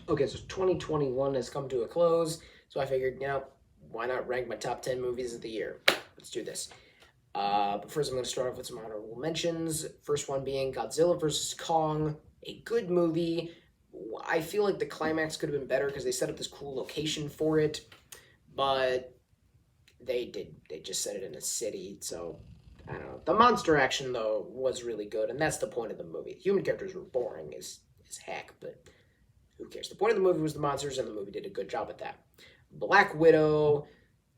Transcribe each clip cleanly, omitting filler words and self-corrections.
Okay, so 2021 has come to a close, so I figured, why not rank my top 10 movies of the year? Let's do this. But first, I'm going to start off with some honorable mentions. First one being Godzilla vs. Kong, a good movie. I feel like the climax could have been better because they set up this cool location for it, but they just set it in a city, so I don't know. The monster action though was really good, and that's the point of the movie. The human characters were boring as heck, but who cares? The point of the movie was the monsters, and the movie did a good job at that. Black Widow,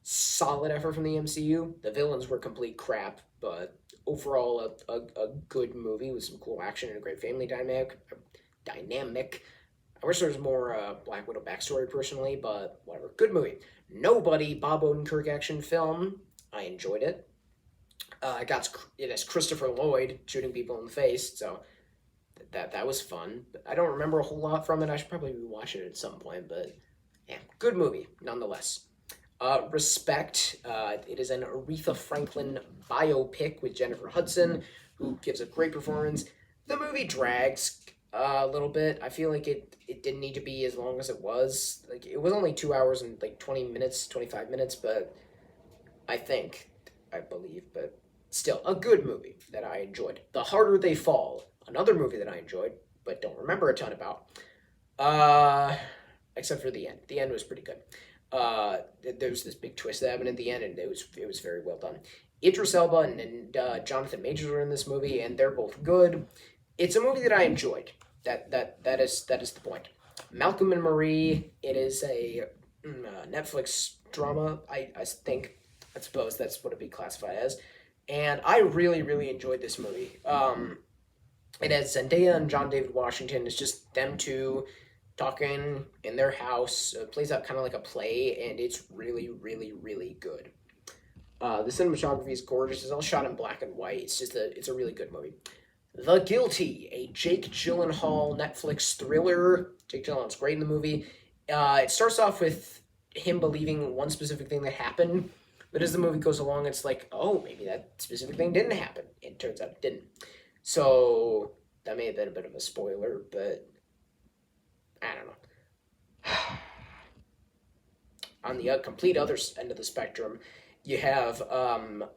solid effort from the MCU. The villains were complete crap, but overall a good movie with some cool action and a great family dynamic. I wish there was more Black Widow backstory personally, but whatever. Good movie. Nobody, Bob Odenkirk action film. I enjoyed it. It has Christopher Lloyd shooting people in the face, so that was fun. I don't remember a whole lot from it. I should probably rewatch it at some point, but yeah, good movie nonetheless. Respect. It is an Aretha Franklin biopic with Jennifer Hudson, who gives a great performance. The movie drags a little bit. I feel like it didn't need to be as long as it was. Like it was only 2 hours and like 20 minutes, 25 minutes, but I believe, but still a good movie that I enjoyed. The Harder They Fall, another movie that I enjoyed, but don't remember a ton about. Uh, Except for the end. The end was pretty good. There was this big twist that happened at the end, and it was very well done. Idris Elba and Jonathan Majors were in this movie, and they're both good. It's a movie that I enjoyed. That is the point. Malcolm and Marie. It is a Netflix drama. I suppose that's what it'd be classified as, and I really really enjoyed this movie. It has Zendaya and John David Washington. It's just them two talking in their house. It plays out kind of like a play, and it's really really really good. The cinematography is gorgeous. It's all shot in black and white. It's a really good movie. The Guilty, a Jake Gyllenhaal Netflix thriller. Jake Gyllenhaal's great in the movie. It starts off with him believing one specific thing that happened, but as the movie goes along, it's like, oh, maybe that specific thing didn't happen. It turns out it didn't. So that may have been a bit of a spoiler, but I don't know. On the complete other end of the spectrum, you have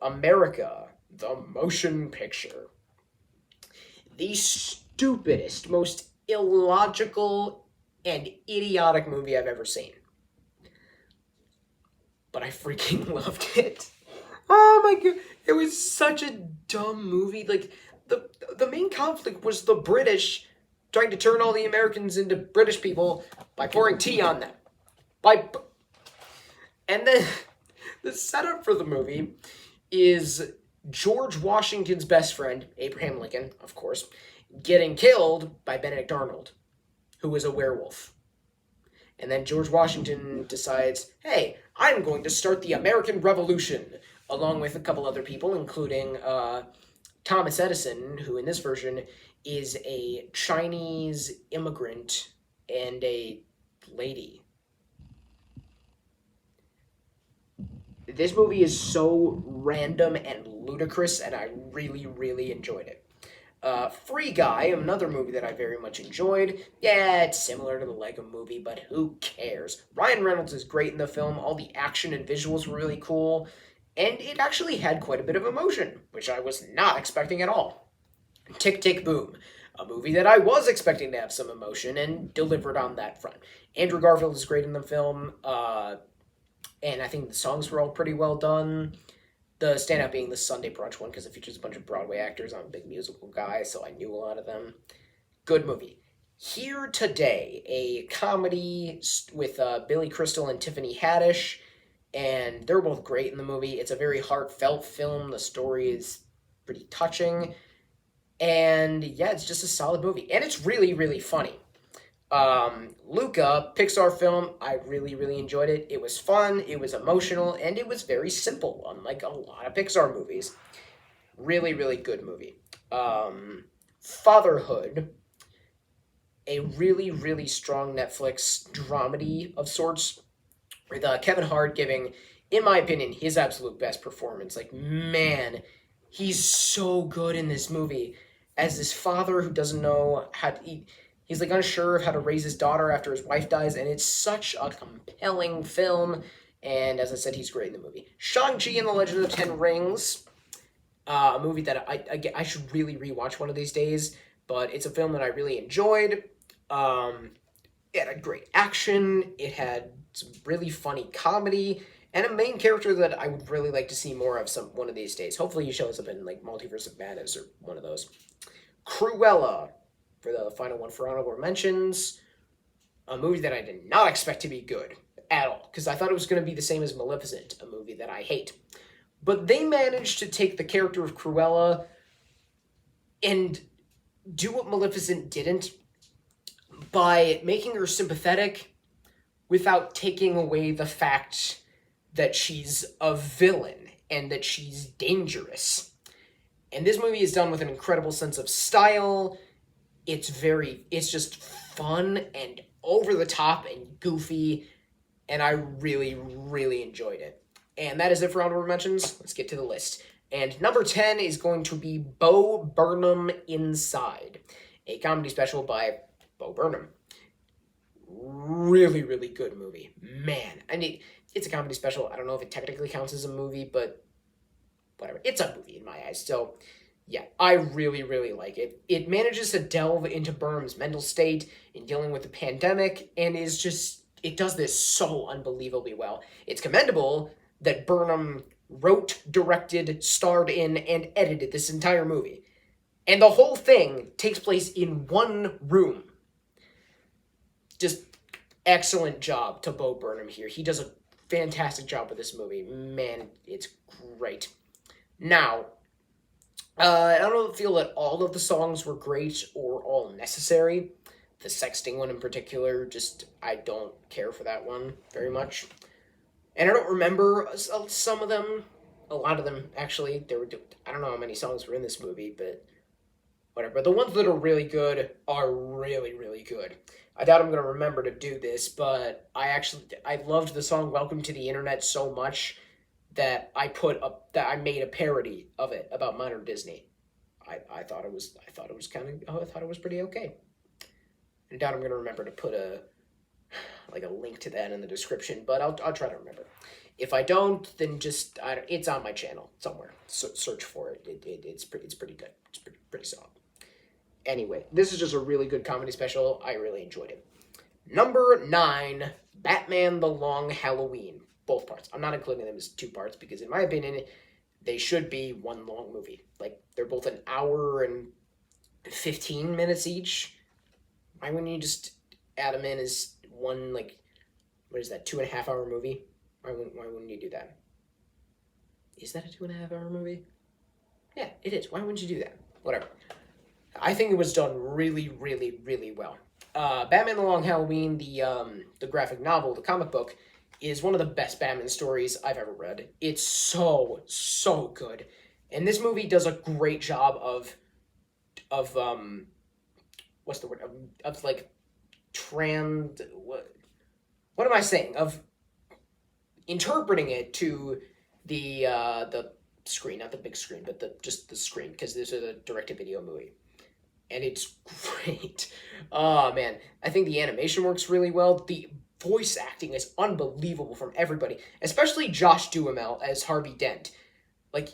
America, the Motion Picture. The stupidest, most illogical, and idiotic movie I've ever seen. But I freaking loved it. Oh my god, it was such a dumb movie. Like the main conflict was the British trying to turn all the Americans into British people by pouring tea on them. And then the setup for the movie is George Washington's best friend, Abraham Lincoln, of course, getting killed by Benedict Arnold, who was a werewolf. And then George Washington decides, hey, I'm going to start the American Revolution, along with a couple other people, including Thomas Edison, who in this version is a Chinese immigrant and a lady. This movie is so random and ludicrous, and I really, really enjoyed it. Free Guy, another movie that I very much enjoyed. Yeah, it's similar to the Lego movie, but who cares? Ryan Reynolds is great in the film. All the action and visuals were really cool. And it actually had quite a bit of emotion, which I was not expecting at all. Tick, Tick, Boom, a movie that I was expecting to have some emotion and delivered on that front. Andrew Garfield is great in the film, and I think the songs were all pretty well done. The standout being the Sunday Brunch one, because it features a bunch of Broadway actors. I'm a big musical guy, so I knew a lot of them. Good movie. Here Today, a comedy with Billy Crystal and Tiffany Haddish, and they're both great in the movie. It's a very heartfelt film. The story is pretty touching, and yeah, it's just a solid movie, and it's really, really funny. Luca, Pixar film, I really, really enjoyed it. It was fun, it was emotional, and it was very simple, unlike a lot of Pixar movies. Really, really good movie. Fatherhood, a really, really strong Netflix dramedy of sorts, with Kevin Hart giving, in my opinion, his absolute best performance. Like, man, he's so good in this movie. As this father who doesn't know how to eat. He's like unsure of how to raise his daughter after his wife dies, and it's such a compelling film. And as I said, he's great in the movie. Shang-Chi and the Legend of the Ten Rings, a movie that I should really rewatch one of these days, but it's a film that I really enjoyed. It had great action, it had some really funny comedy, and a main character that I would really like to see more of one of these days. Hopefully he shows up in like Multiverse of Madness or one of those. Cruella, for the final one for honorable mentions. A movie that I did not expect to be good at all, because I thought it was going to be the same as Maleficent, a movie that I hate. But they managed to take the character of Cruella and do what Maleficent didn't by making her sympathetic without taking away the fact that she's a villain and that she's dangerous. And this movie is done with an incredible sense of style. It's just fun and over the top and goofy, and I really, really enjoyed it. And that is it for honorable mentions. Let's get to the list. And number 10 is going to be Bo Burnham Inside, a comedy special by Bo Burnham. Really, really good movie. Man, I mean, it's a comedy special. I don't know if it technically counts as a movie, but whatever. It's a movie in my eyes. So, yeah, I really, really like it. It manages to delve into Burnham's mental state in dealing with the pandemic, and it does this so unbelievably well. It's commendable that Burnham wrote, directed, starred in, and edited this entire movie. And the whole thing takes place in one room. Just excellent job to Bo Burnham here. He does a fantastic job with this movie. Man, it's great. Now, I don't feel that all of the songs were great or all necessary. The sexting one in particular, I don't care for that one very much. And I don't remember some of them. A lot of them, actually. I don't know how many songs were in this movie, but whatever. But the ones that are really good are really, really good. I doubt I'm going to remember to do this, but I loved the song Welcome to the Internet so much that I made a parody of it about modern Disney. I thought it was pretty okay. I doubt I'm going to remember to put a link to that in the description, but I'll try to remember. If I don't, then it's on my channel somewhere. So search for it. It's pretty good. It's pretty solid. Anyway, this is just a really good comedy special. I really enjoyed it. Number 9, Batman the Long Halloween. Both parts. I'm not including them as 2 parts because, in my opinion, they should be one long movie. They're both an hour and 15 minutes each. Why wouldn't you just add them in as one, what is that, 2.5 hour movie? Why wouldn't you do that? Is that a 2.5 hour movie? Yeah, it is. Why wouldn't you do that? Whatever. I think it was done really, really, really well. Batman the Long Halloween, the graphic novel, the comic book, is one of the best Batman stories I've ever read. It's so, so good. And this movie does a great job of what's the word? What am I saying? Of interpreting it to the screen, not the big screen, but just the screen, because this is a direct-to-video movie. And it's great. Oh, man. I think the animation works really well. The voice acting is unbelievable from everybody, especially Josh Duhamel as Harvey Dent.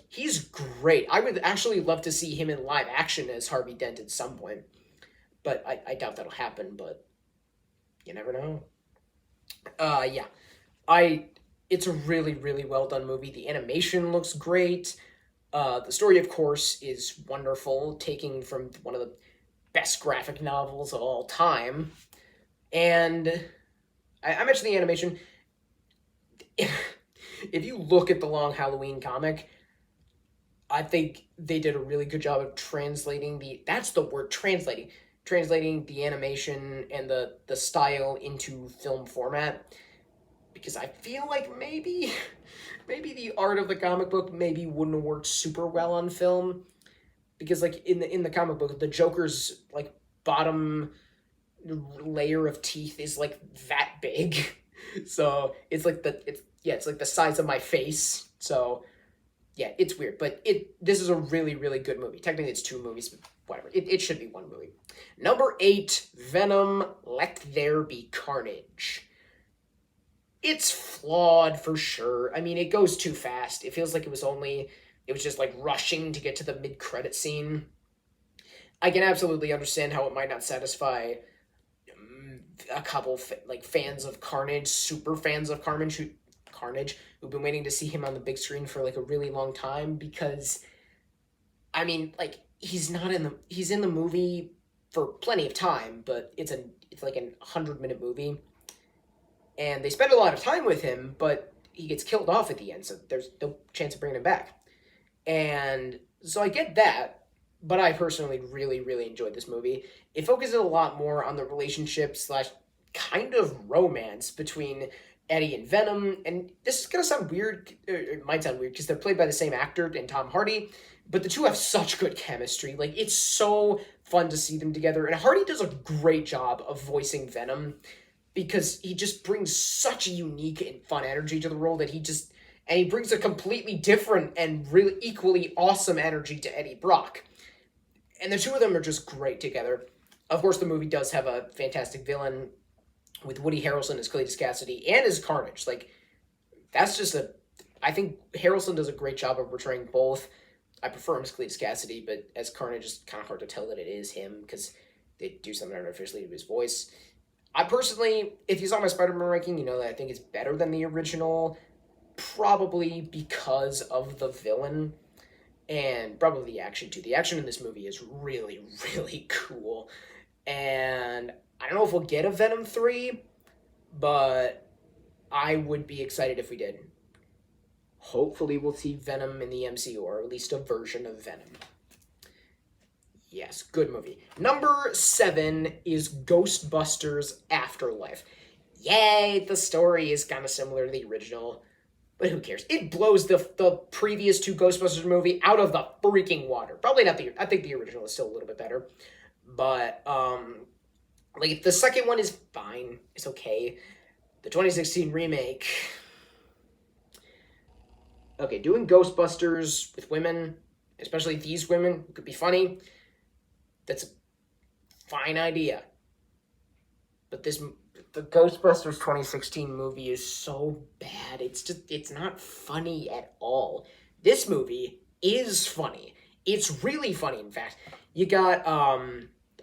He's great. I would actually love to see him in live action as Harvey Dent at some point. But I doubt that'll happen, but you never know. Yeah. It's a really, really well done movie. The animation looks great. The story, of course, is wonderful, taking from one of the best graphic novels of all time. And I mentioned the animation. If you look at the Long Halloween comic, I think they did a really good job of translating the animation and the style into film format. Because I feel like maybe the art of the comic book maybe wouldn't have worked super well on film, because in the comic book, the Joker's bottom layer of teeth is that big, so it's the size of my face. So Yeah, it's weird, but this is a really, really good movie. Technically, it's two movies, but whatever. It should be one movie. Number 8, Venom, Let There Be Carnage. It's flawed for sure. I mean, it goes too fast. It feels like it was just like rushing to get to the mid-credit scene. I can absolutely understand how it might not satisfy a couple like fans of Carnage, super fans of Carnage, who've been waiting to see him on the big screen for like a really long time, because I mean, like, he's in the movie for plenty of time, but it's like a 100-minute movie, and they spend a lot of time with him, but he gets killed off at the end, so there's no chance of bringing him back. And so I get that, but I personally really, really enjoyed this movie. It focuses a lot more on the relationship slash kind of romance between Eddie and Venom, and this is gonna sound weird, it might sound weird, because they're played by the same actor and Tom Hardy, but the two have such good chemistry. Like, it's so fun to see them together, and Hardy does a great job of voicing Venom, because he just brings such a unique and fun energy to the role that he brings a completely different and really equally awesome energy to Eddie Brock. And the two of them are just great together. Of course, the movie does have a fantastic villain with Woody Harrelson as Cletus Cassidy and as Carnage. Like, I think Harrelson does a great job of portraying both. I prefer him as Cletus Cassidy, but as Carnage, it's kind of hard to tell that it is him, because they do something artificially to his voice. I personally, if you saw my Spider-Man ranking, you know that I think it's better than the original, probably because of the villain, and probably the action too. The action in this movie is really, really cool, and I don't know if we'll get a Venom 3, but I would be excited if we did. Hopefully we'll see Venom in the MCU, or at least a version of Venom. Yes, good movie. Number 7 is Ghostbusters Afterlife. Yay, the story is kind of similar to the original, but who cares? It blows the previous 2 Ghostbusters movie out of the freaking water. Probably not I think the original is still a little bit better, but like, the second one is fine. It's okay. The 2016 remake. Okay, doing Ghostbusters with women, especially these women, could be funny. That's a fine idea. But the Ghostbusters 2016 movie is so bad. It's not funny at all. This movie is funny. It's really funny, in fact. You got,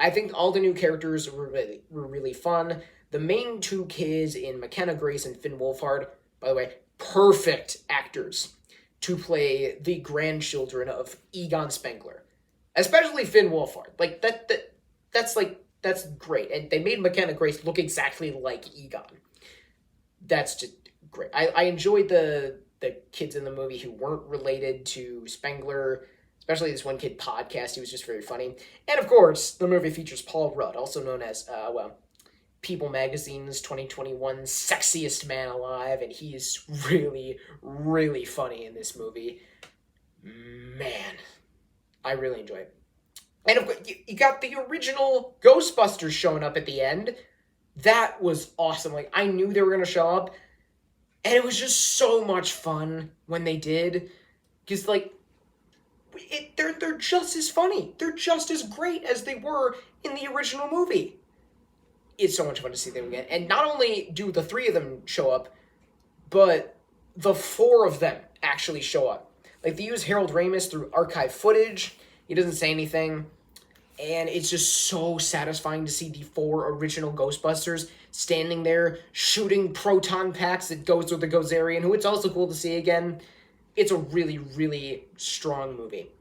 I think all the new characters were really fun. The main 2 kids in McKenna Grace and Finn Wolfhard, by the way, perfect actors to play the grandchildren of Egon Spengler. Especially Finn Wolfhard. Like, that's great. And they made McKenna Grace look exactly like Egon. That's just great. I enjoyed the kids in the movie who weren't related to Spengler, especially this one kid, Podcast. He was just very funny. And of course, the movie features Paul Rudd, also known as, People Magazine's 2021 Sexiest Man Alive, and he is really, really funny in this movie. Man, I really enjoy it. And of course, you got the original Ghostbusters showing up at the end. That was awesome. Like, I knew they were going to show up, and it was just so much fun when they did. Because, like, they're just as funny. They're just as great as they were in the original movie. It's so much fun to see them again. And not only do the 3 of them show up, but the 4 of them actually show up. Like, they use Harold Ramis through archive footage. He doesn't say anything. And it's just so satisfying to see the 4 original Ghostbusters standing there shooting proton packs at Gozer the Gozerian, who it's also cool to see again. It's a really, really strong movie.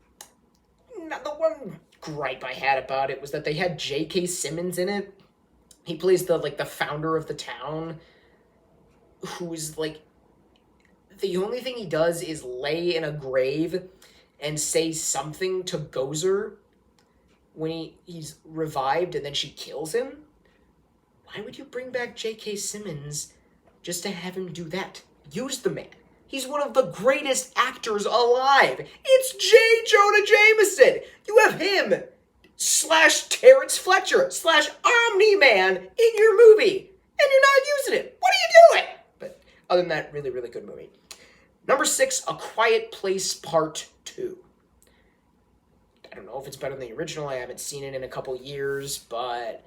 Now, the one gripe I had about it was that they had J.K. Simmons in it. He plays the founder of the town, who's, like, the only thing he does is lay in a grave and say something to Gozer when he's revived, and then she kills him. Why would you bring back J.K. Simmons just to have him do that? Use the man. He's one of the greatest actors alive. It's J. Jonah Jameson. You have him / Terrence Fletcher / Omni-Man in your movie, and you're not using it. What are you doing? But other than that, really, really good movie. Number 6, A Quiet Place Part 2. I don't know if it's better than the original. I haven't seen it in a couple years, but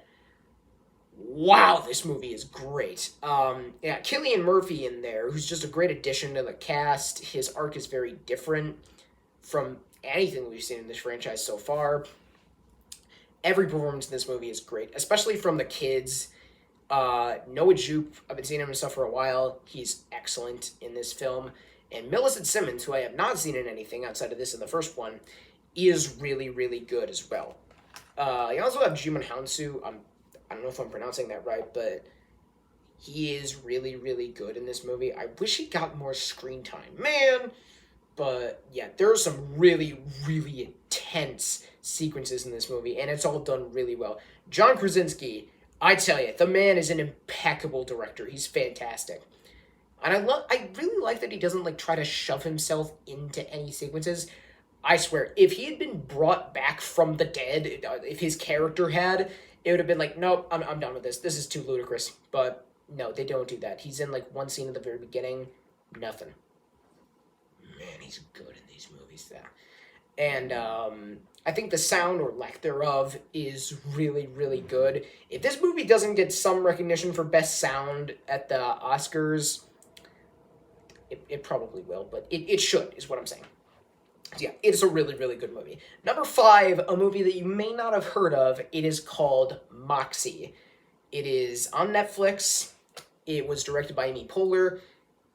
wow, this movie is great. Yeah, Cillian Murphy in there, who's just a great addition to the cast. His arc is very different from anything we've seen in this franchise so far. Every performance in this movie is great, especially from the kids. Noah Jupe, I've been seeing him and stuff for a while. He's excellent in this film. And Millicent Simmons, who I have not seen in anything outside of this and the first one, is really, really good as well. You also have Jimon Hansu. I don't know if I'm pronouncing that right, but he is really, really good in this movie. I wish he got more screen time, man. But yeah, there are some really, really intense sequences in this movie, and it's all done really well. John Krasinski, I tell you, the man is an impeccable director. He's fantastic. And I really like that he doesn't like try to shove himself into any sequences. I swear, if he had been brought back from the dead, if his character had, it would have been like, nope, I'm done with this. This is too ludicrous. But no, they don't do that. He's in like one scene at the very beginning, nothing. Man, he's good in these movies. And I think the sound, or lack thereof, is really, really good. If this movie doesn't get some recognition for best sound at the Oscars, it probably will, but it should, is what I'm saying. So yeah, it's a really, really good movie. Number 5, a movie that you may not have heard of. It is called Moxie. It is on Netflix. It was directed by Amy Poehler.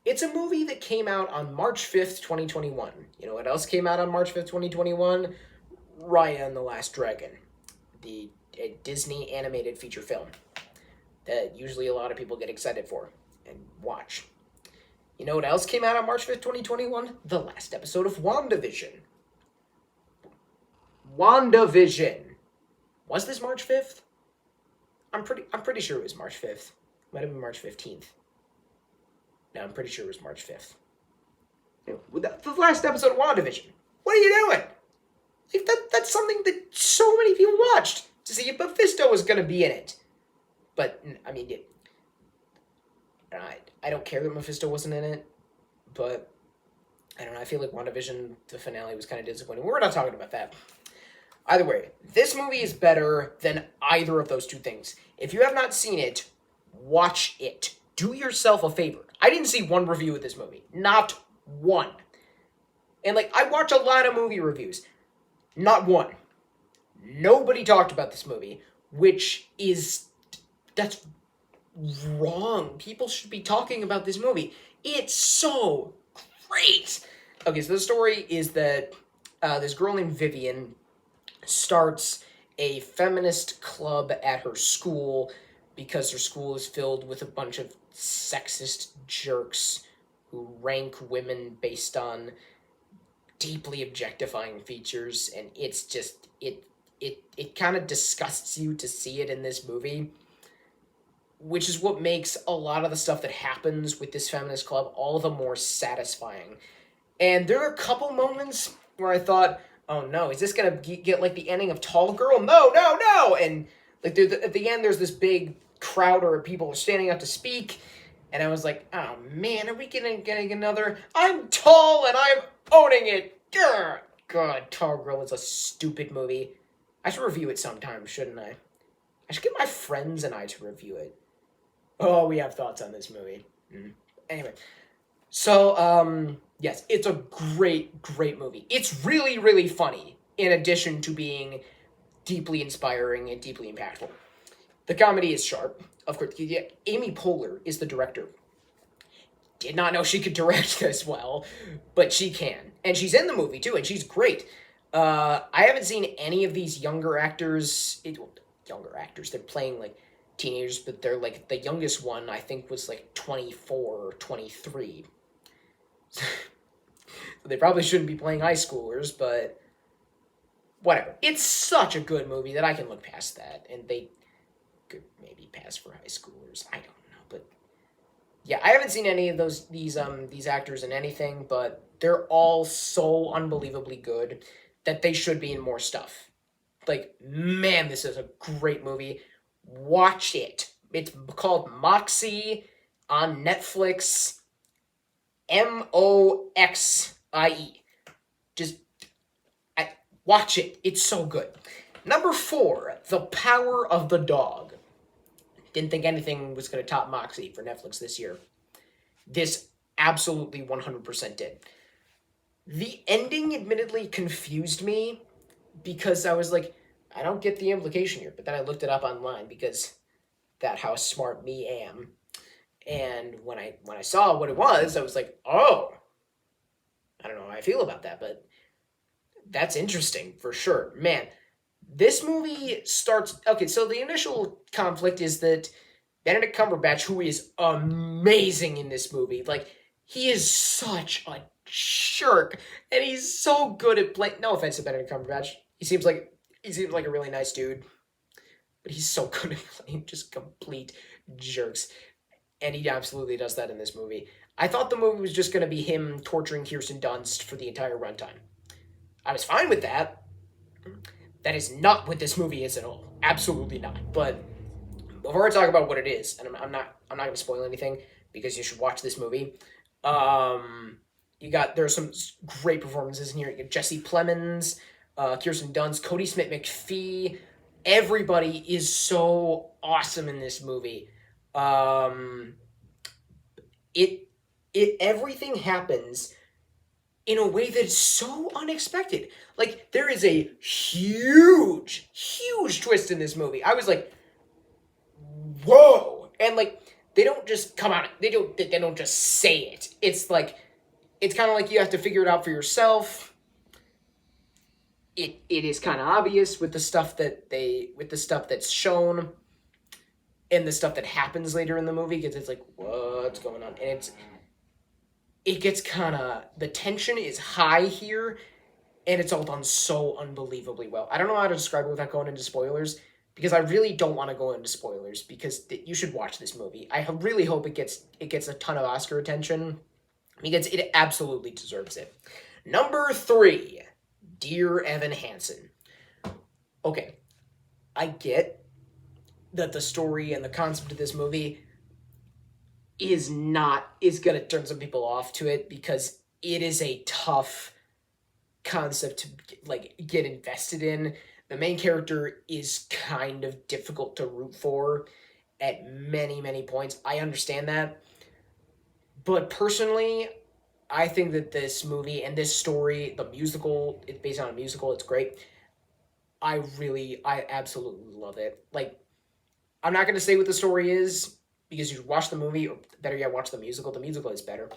It's a movie that came out on March 5th, 2021. You know what else came out on March 5th, 2021? Raya and the Last Dragon, the Disney animated feature film that usually a lot of people get excited for and watch. You know what else came out on March 5th, 2021? The last episode of WandaVision. WandaVision. Was this March 5th? I'm pretty sure it was March 5th. Might have been March 15th. No, I'm pretty sure it was March 5th. The last episode of WandaVision. What are you doing? That's something that so many people watched to see if Mephisto was going to be in it. But, I mean, I don't care that Mephisto wasn't in it, but I don't know. I feel like WandaVision, the finale, was kind of disappointing. We're not talking about that. Either way, this movie is better than either of those two things. If you have not seen it, watch it. Do yourself a favor. I didn't see one review of this movie. Not one. And, I watch a lot of movie reviews. Not one. Nobody talked about this movie, that's wrong. People should be talking about this movie. It's so great. Okay, so the story is that this girl named Vivian starts a feminist club at her school because her school is filled with a bunch of sexist jerks who rank women based on deeply objectifying features, and it's just it kind of disgusts you to see it in this movie, which is what makes a lot of the stuff that happens with this feminist club all the more satisfying. And there are a couple moments where I thought, oh no, is this gonna get like the ending of Tall Girl? No! And at the end there's this big crowd or people standing up to speak, and I was like, oh man, are we getting another I'm tall and I'm owning it? God, Tall Girl is a stupid movie. I should review it sometime, shouldn't I? I should get my friends and I to review it. Oh, we have thoughts on this movie. Anyway, so, yes, it's a great, great movie. It's really, really funny, in addition to being deeply inspiring and deeply impactful. The comedy is sharp. Of course, Amy Poehler is the director. Did not know she could direct this well, but she can. And she's in the movie, too, and she's great. I haven't seen any of these younger actors. They're playing, teenagers, but they're, the youngest one, I think, was, 24 or 23. So they probably shouldn't be playing high schoolers, but whatever. It's such a good movie that I can look past that, and they could maybe pass for high schoolers. I don't know, but yeah, I haven't seen any of these actors in anything, but they're all so unbelievably good that they should be in more stuff. Man, this is a great movie. Watch it. It's called Moxie on Netflix. Moxie. Just watch it. It's so good. Number 4, The Power of the Dog. Didn't think anything was going to top Moxie for Netflix this year. This absolutely 100% did. The ending admittedly confused me because I was like, I don't get the implication here. But then I looked it up online because that's how smart me am. And when I saw what it was, I was like, oh, I don't know how I feel about that, but that's interesting for sure. Man, this movie starts. Okay, so the initial conflict is that Benedict Cumberbatch, who is amazing in this movie, like, he is such a jerk, and he's so good at playing. No offense to Benedict Cumberbatch, he seems like a really nice dude, but he's so good at playing just complete jerks, and he absolutely does that in this movie. I thought the movie was just going to be him torturing Kirsten Dunst for the entire runtime. I was fine with that. That is not what this movie is at all. Absolutely not. But before I talk about what it is, and I'm not going to spoil anything because you should watch this movie. There's some great performances in here. You got Jesse Plemons, Kirsten Dunst, Cody Smith McPhee. Everybody is so awesome in this movie. Everything happens in a way that's so unexpected. Like, there is a huge, huge twist in this movie. I was like, whoa. And like, they don't just come out, they don't just say it. It's like, it's kind of like you have to figure it out for yourself. It is kind of obvious with the stuff that's shown and the stuff that happens later in the movie, because it's like, what's going on? And it gets kind of, the tension is high here, and it's all done so unbelievably well. I don't know how to describe it without going into spoilers, because I really don't want to go into spoilers, because you should watch this movie. I really hope it gets a ton of Oscar attention, because it absolutely deserves it. Number 3, Dear Evan Hansen. Okay, I get that the story and the concept of this movie is going to turn some people off to it, because it is a tough concept to like get invested in. The main character is kind of difficult to root for at many, many points. I understand that. But personally, I think that this movie and this story, the musical, it's based on a musical, it's great. I absolutely love it. Like, I'm not going to say what the story is, because you should watch the movie, or better yet, watch the musical. The musical is better.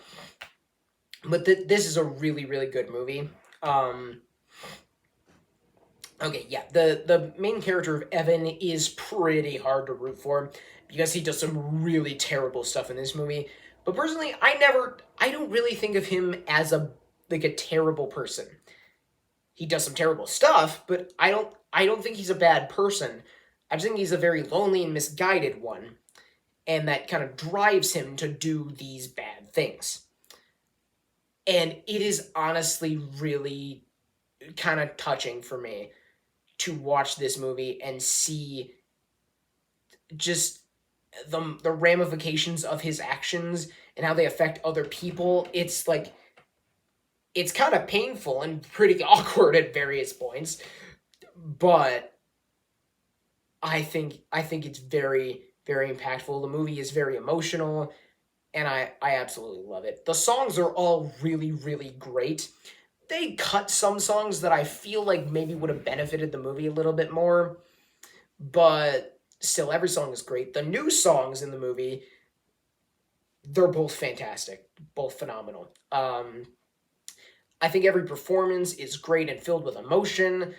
But this is a really, really good movie. Okay, yeah, the main character of Evan is pretty hard to root for, because he does some really terrible stuff in this movie. But personally, I don't really think of him as a terrible person. He does some terrible stuff, but I don't think he's a bad person. I just think he's a very lonely and misguided one, and that kind of drives him to do these bad things. And it is honestly really kind of touching for me to watch this movie and see just the ramifications of his actions and how they affect other people. It's like, it's kind of painful and pretty awkward at various points, but I think it's very, very impactful. The movie is very emotional, and I absolutely love it. The songs are all really, really great. They cut some songs that I feel like maybe would have benefited the movie a little bit more, but still, every song is great. The new songs in the movie, they're both fantastic, both phenomenal. I think every performance is great and filled with emotion.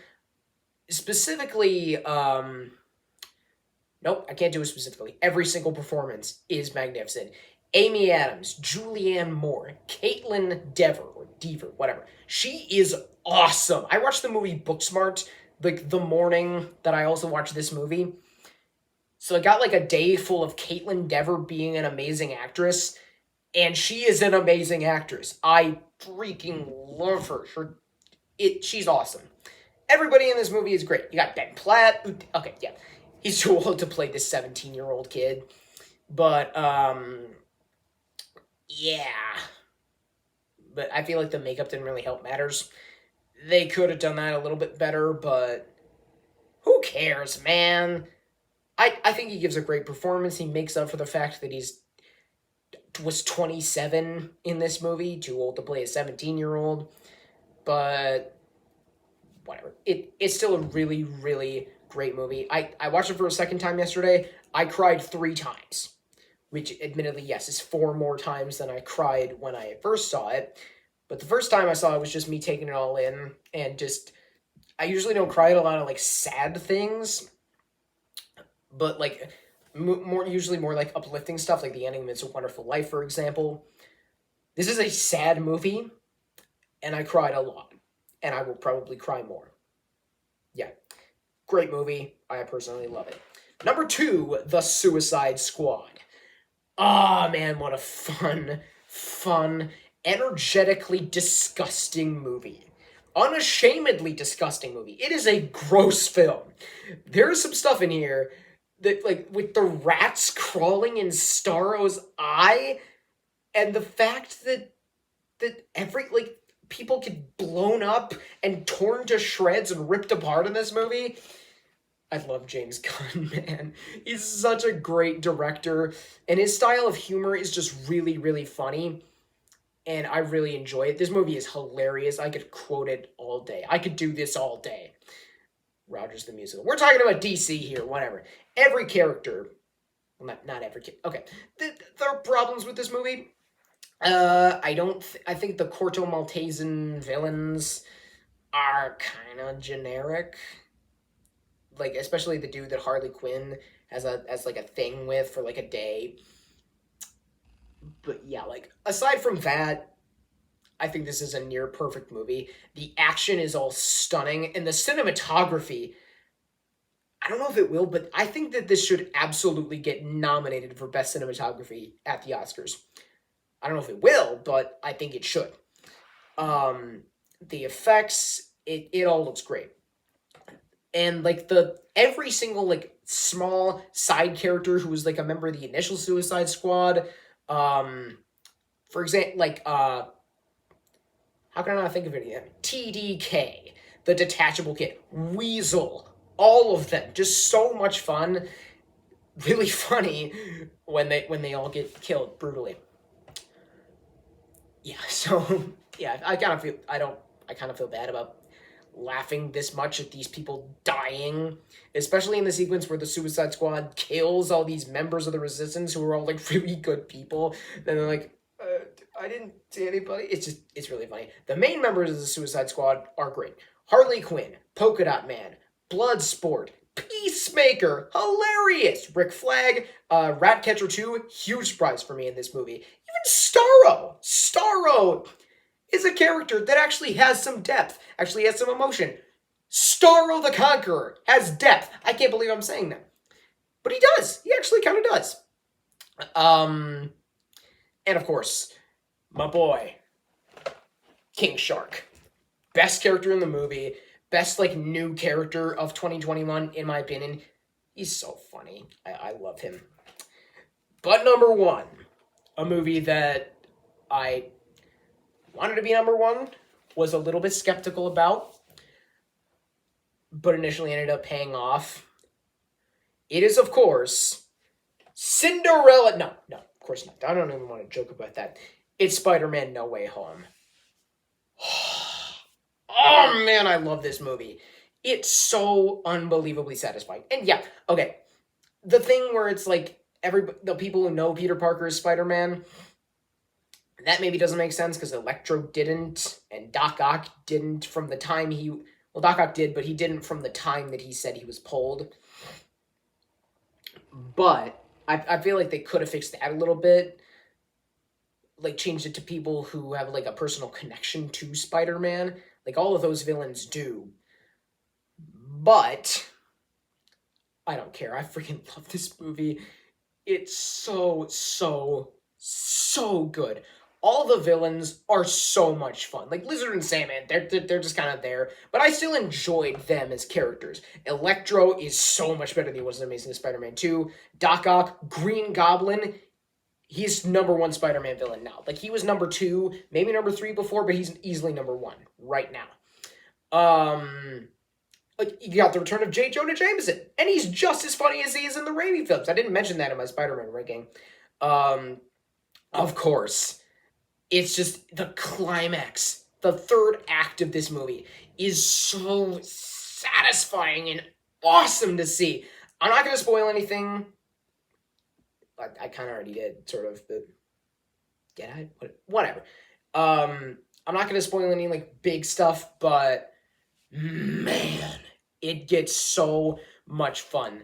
Specifically, nope, I can't do it specifically. Every single performance is magnificent. Amy Adams, Julianne Moore, Caitlin Dever, or Dever, whatever. She is awesome. I watched the movie Booksmart, like, the morning that I also watched this movie. So I got, like, a day full of Caitlin Dever being an amazing actress, and she is an amazing actress. I freaking love her. She's awesome. Everybody in this movie is great. You got Ben Platt. Okay, yeah. He's too old to play this 17-year-old kid. But, yeah. but I feel like the makeup didn't really help matters. They could have done that a little bit better, but who cares, man? I think he gives a great performance. He makes up for the fact that was 27 in this movie, too old to play a 17-year-old, but whatever. It's still a really, really great movie. I watched it for a second time yesterday. I cried 3 times, which admittedly, yes, is 4 more times than I cried when I first saw it. But the first time I saw it was just me taking it all in, and just, I usually don't cry at a lot of, like, sad things, but, like, usually more, like, uplifting stuff, like the ending of It's a Wonderful Life, for example. This is a sad movie, and I cried a lot, and I will probably cry more. Yeah, great movie. I personally love it. Number 2, The Suicide Squad. Ah, man, what a fun, energetically disgusting movie. Unashamedly disgusting movie. It is a gross film. There's some stuff in here that, like, with the rats crawling in Starro's eye, and the fact that people get blown up and torn to shreds and ripped apart in this movie. I love James Gunn, man. He's such a great director, and his style of humor is just really, really funny, and I really enjoy it. This movie is hilarious. I could quote it all day. I could do this all day. Rogers the Musical. We're talking about DC here, whatever. Every character, well, not every kid. Okay, there are problems with this movie. I think the Corto Maltesan villains are kind of generic. Like, especially the dude that Harley Quinn has like a thing with for like a day. But yeah, like, aside from that, I think this is a near perfect movie. The action is all stunning, and the cinematography, I don't know if it will, but I think that this should absolutely get nominated for Best Cinematography at the Oscars. I don't know if it will, but I think it should. The effects, it all looks great. And, like, every single, like, small side character who was, like, a member of the initial Suicide Squad, for example, like, how can I not think of any of them? TDK, the Detachable Kid, Weasel, all of them, just so much fun, really funny when they all get killed brutally. Yeah, so, yeah, I kind of feel bad about laughing this much at these people dying, especially in the sequence where the Suicide Squad kills all these members of the Resistance who are all, like, really good people. Then they're like, I didn't see anybody. It's really funny. The main members of the Suicide Squad are great. Harley Quinn, Polka Dot Man, Bloodsport, Peacemaker, hilarious. Rick Flag, Ratcatcher 2, huge surprise for me in this movie. Even Starro is a character that actually has some depth, actually has some emotion. Starro the Conqueror has depth. I can't believe I'm saying that. But he does. He actually kind of does. And of course, my boy, King Shark. Best character in the movie. Best, like, new character of 2021, in my opinion. He's so funny. I love him. But number 1, a movie that I wanted to be number 1, was a little bit skeptical about, but initially ended up paying off. It is, of course, Cinderella. No, of course not. I don't even want to joke about that. It's Spider-Man No Way Home. Oh, man, I love this movie. It's so unbelievably satisfying. And yeah, okay, the thing where it's like, the people who know Peter Parker is Spider-Man, that maybe doesn't make sense because Electro didn't, and Doc Ock didn't from the time Doc Ock did, but he didn't from the time that he said he was pulled. But I feel like they could have fixed that a little bit. Like, changed it to people who have, like, a personal connection to Spider-Man. Like, all of those villains do. But I don't care. I freaking love this movie. It's so good. All the villains are so much fun. Like, Lizard and Sandman, they're just kind of there. But I still enjoyed them as characters. Electro is so much better than he was in Amazing Spider-Man 2. Doc Ock, Green Goblin, he's number one Spider-Man villain now. Like, he was number 2, maybe number 3 before, but he's easily number 1 right now. Like, you got the return of J. Jonah Jameson, and he's just as funny as he is in the Raimi films. I didn't mention that in my Spider-Man ranking. Of course, it's just the climax. The third act of this movie is so satisfying and awesome to see. I'm not going to spoil anything. I kind of already did, sort of, but get out, whatever. I'm not going to spoil any, like, big stuff, but man, it gets so much fun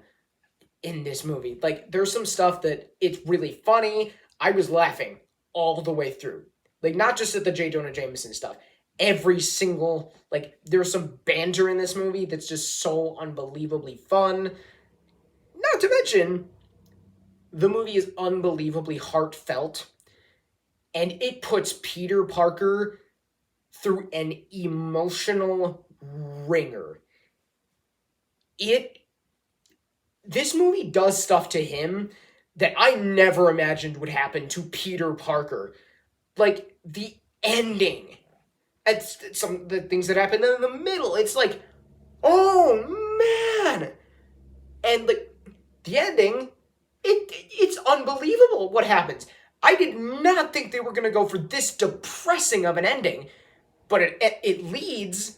in this movie. Like, there's some stuff that it's really funny. I was laughing all the way through. Like, not just at the J. Jonah Jameson stuff. Every single, like, there's some banter in this movie that's just so unbelievably fun. Not to mention, the movie is unbelievably heartfelt, and it puts Peter Parker through an emotional ringer. This movie does stuff to him that I never imagined would happen to Peter Parker. Like, the ending, it's some of the things that happen in the middle, it's like, oh man! And, like, the ending, it's unbelievable what happens. I did not think they were going to go for this depressing of an ending, but it leads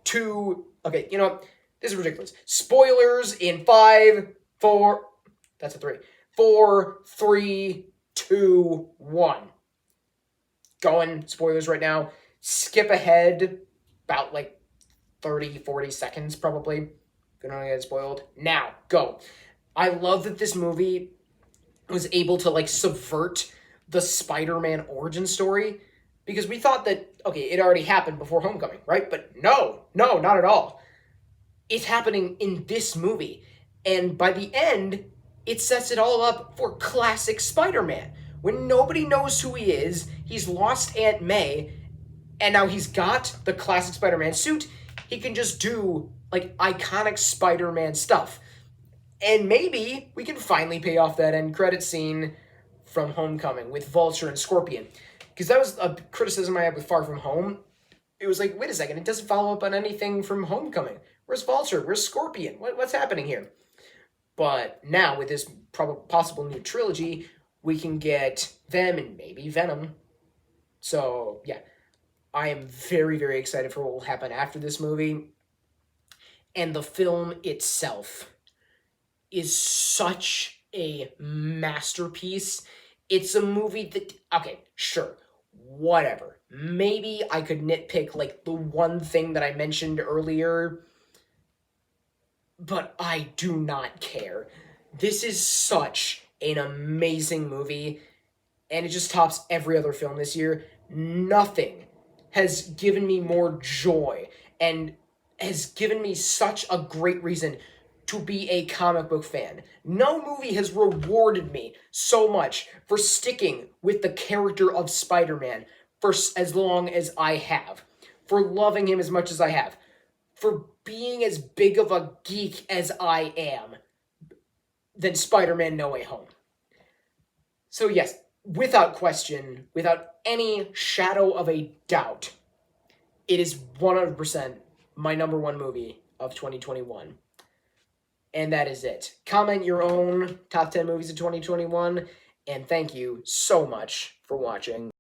to, okay, you know, this is ridiculous. Spoilers in 5, 4, that's a 3, 4, 3, 2, 1. Going spoilers right now. Skip ahead about like 30, 40 seconds probably. If you don't get spoiled. Now, go. I love that this movie was able to, like, subvert the Spider-Man origin story, because we thought that, okay, it already happened before Homecoming, right? But no, not at all. It's happening in this movie, and by the end, it sets it all up for classic Spider-Man. When nobody knows who he is, he's lost Aunt May, and now he's got the classic Spider-Man suit, he can just do, like, iconic Spider-Man stuff. And maybe we can finally pay off that end credit scene from Homecoming with Vulture and Scorpion. Because that was a criticism I had with Far From Home. It was like, wait a second, it doesn't follow up on anything from Homecoming. Where's Vulture? Where's Scorpion? What's happening here? But now, with this possible new trilogy, we can get them and maybe Venom. So, yeah. I am very, very excited for what will happen after this movie. And the film itself is such a masterpiece. It's a movie that, okay, sure, whatever. Maybe I could nitpick, like, the one thing that I mentioned earlier, but I do not care. This is such an amazing movie, and it just tops every other film this year. Nothing has given me more joy and has given me such a great reason to be a comic book fan. No movie has rewarded me so much for sticking with the character of Spider-Man for as long as I have, for loving him as much as I have, for being as big of a geek as I am, than Spider-Man No Way Home. So yes, without question, without any shadow of a doubt, it is 100% my number one movie of 2021. And that is it. Comment your own top 10 movies of 2021, and thank you so much for watching.